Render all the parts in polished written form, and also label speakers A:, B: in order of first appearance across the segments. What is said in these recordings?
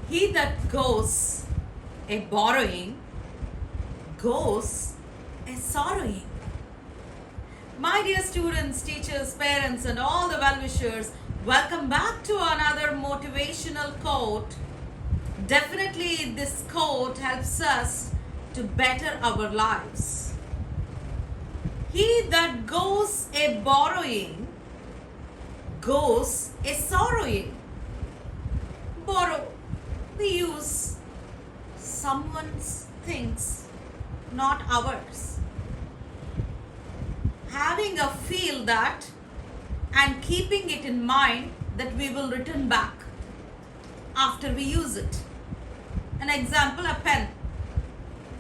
A: He that goes a borrowing goes a sorrowing. My dear students, teachers, parents, and all the well-wishers, welcome back to another motivational quote. Definitely this quote helps us to better our lives. He that goes a borrowing goes a sorrowing. Borrow. We use someone's things, not ours. Having a feel that and keeping it in mind that we will return back after we use it. An example, a pen.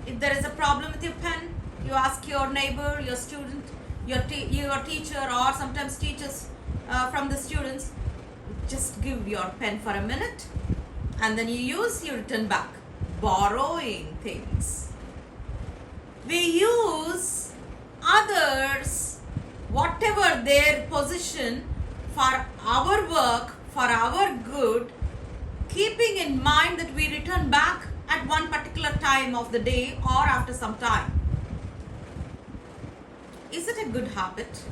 A: If there is a problem with your pen, you ask your neighbor, your student, your teacher, or sometimes teachers from the students, just give your pen for a minute and then you return back. Borrowing things. We use others, whatever their position, for our work, for our good, keeping in mind that we return back at one particular time of the day or after some time. Is it a good habit?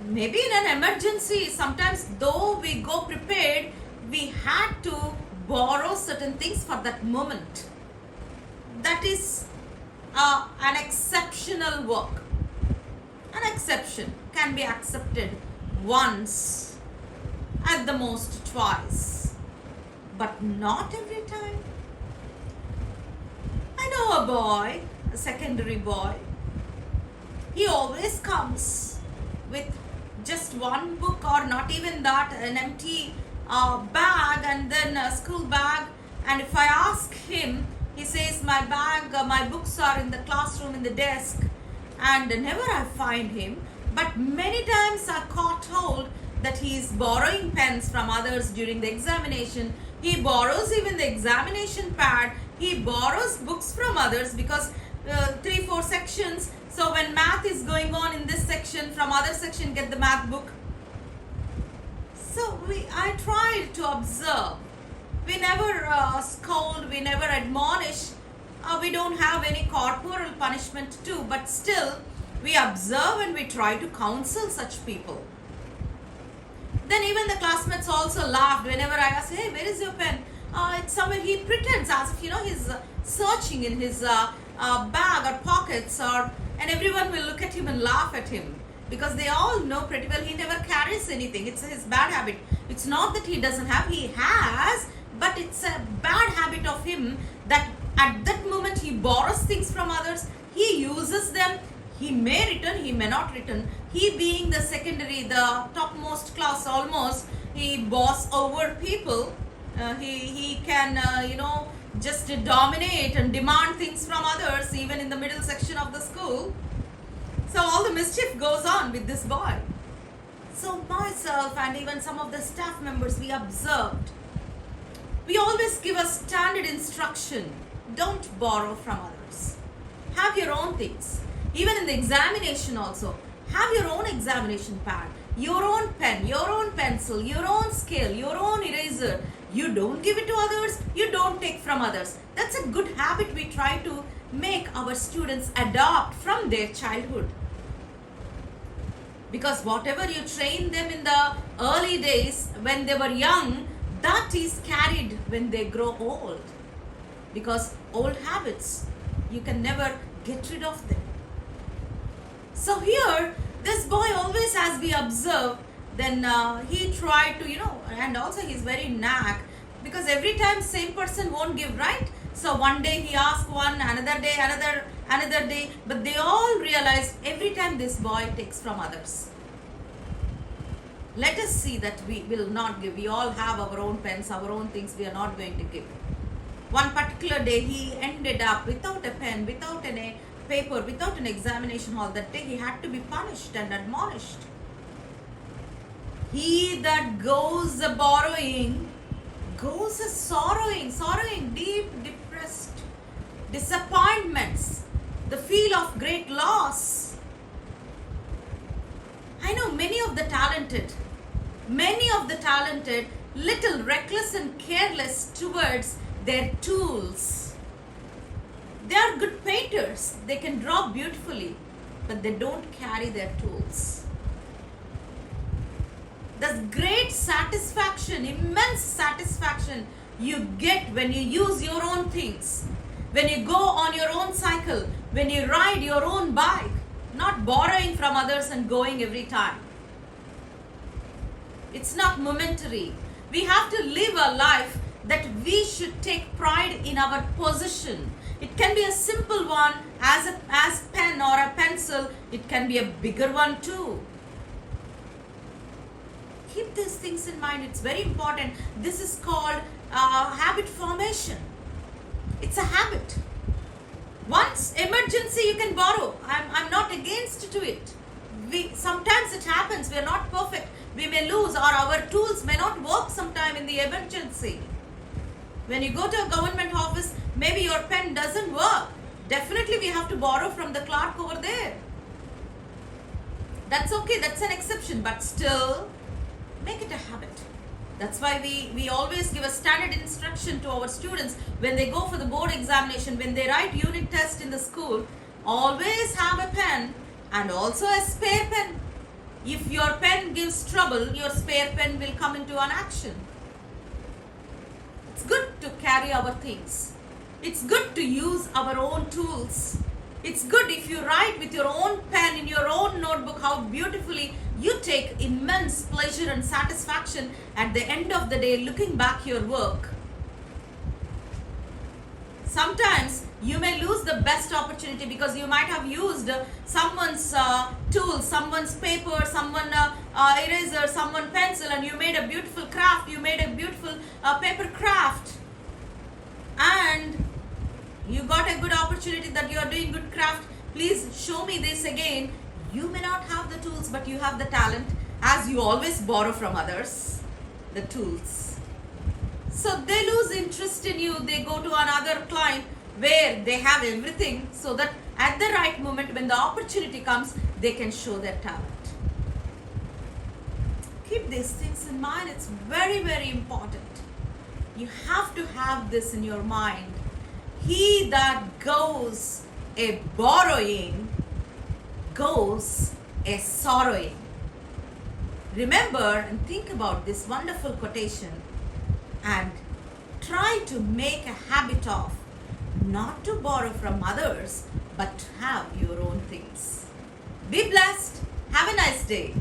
A: Maybe in an emergency, sometimes though we go prepared, we had to borrow certain things for that moment. That is an exceptional work. An exception can be accepted once, at the most twice, but not every time. I know a boy, a secondary boy. He always comes with just one book, or not even that, an empty bag, and then a school bag. And if I ask him, he says, my bag, my books are in the classroom in the desk, and never I find him. But many times I caught hold that he is borrowing pens from others during the examination. He borrows even the examination pad. He borrows books from others because 3-4 sections. So when math is going on in this section, from other section get the math book. So I tried to observe. We never scold, we never admonish. We don't have any corporal punishment too, but still we observe and we try to counsel such people. Then even the classmates also laughed whenever I asked, hey, where is your pen? It's somewhere. He pretends as if, he's searching in his bag or pockets, and everyone will look at him and laugh at him because they all know pretty well he never carries anything. It's his bad habit. It's not that he doesn't have, he has, but it's a bad habit of him that at that moment he borrows things from others, he uses them, he may return, he may not return. He being the secondary, the topmost class almost, he boss over people. He can, just dominate and demand things from others, even in the middle section of the school. So all the mischief goes on with this boy. So myself and even some of the staff members, we observed. We always give a standard instruction. Don't borrow from others. Have your own things. Even in the examination also, have your own examination pad, your own pen, your own pencil, your own scale, your own eraser. You don't give it to others, you don't take from others. That's a good habit we try to make our students adopt from their childhood. Because whatever you train them in the early days when they were young, that is carried when they grow old. Because old habits, you can never get rid of them. So here, this boy always, as we observe, then he tried to, and also he's very knack, because every time same person won't give, right? So one day he asked one, another day, another day, but they all realized every time this boy takes from others. Let us see that we will not give. We all have our own pens, our own things, we are not going to give. One particular day he ended up without a pen, without any paper, without an examination hall. That day he had to be punished and admonished. He that goes a borrowing goes a sorrowing, deep, depressed, disappointments, the feel of great loss. I know many of the talented little reckless and careless towards their tools. They are good painters. They can draw beautifully, but they don't carry their tools. There's great satisfaction, immense satisfaction you get when you use your own things, when you go on your own cycle, when you ride your own bike, not borrowing from others and going every time. It's not momentary. We have to live a life that we should take pride in our possession. It can be a simple one as pen or a pencil. It can be a bigger one too. Keep these things in mind. It's very important. This is called habit formation. It's a habit. Once emergency, you can borrow. I'm not against to it. Sometimes it happens. We are not perfect. We may lose, or our tools may not work sometime in the emergency. When you go to a government office, maybe your pen doesn't work. Definitely we have to borrow from the clerk over there. That's okay. That's an exception. But still, make it a habit. That's why we always give a standard instruction to our students when they go for the board examination, when they write unit test in the school, always have a pen and also a spare pen. If your pen gives trouble, your spare pen will come into an action. It's good to carry our things. It's good to use our own tools. It's good if you write with your own pen in your own notebook, how beautifully you take immense pleasure and satisfaction at the end of the day looking back your work. Sometimes you may lose the best opportunity because you might have used someone's tool, someone's paper, someone eraser, someone pencil, and you made a beautiful craft, you made a beautiful paper craft, and you got a good opportunity that you are doing good craft. Please show me this again. You may not have the tools, but you have the talent, as you always borrow from others the tools. So they lose interest in you. They go to another client where they have everything, so that at the right moment when the opportunity comes, they can show their talent. Keep these things in mind. It's very, very important. You have to have this in your mind. He that goes a borrowing goes a sorrowing. Remember and think about this wonderful quotation and try to make a habit of not to borrow from others, but to have your own things. Be blessed. Have a nice day.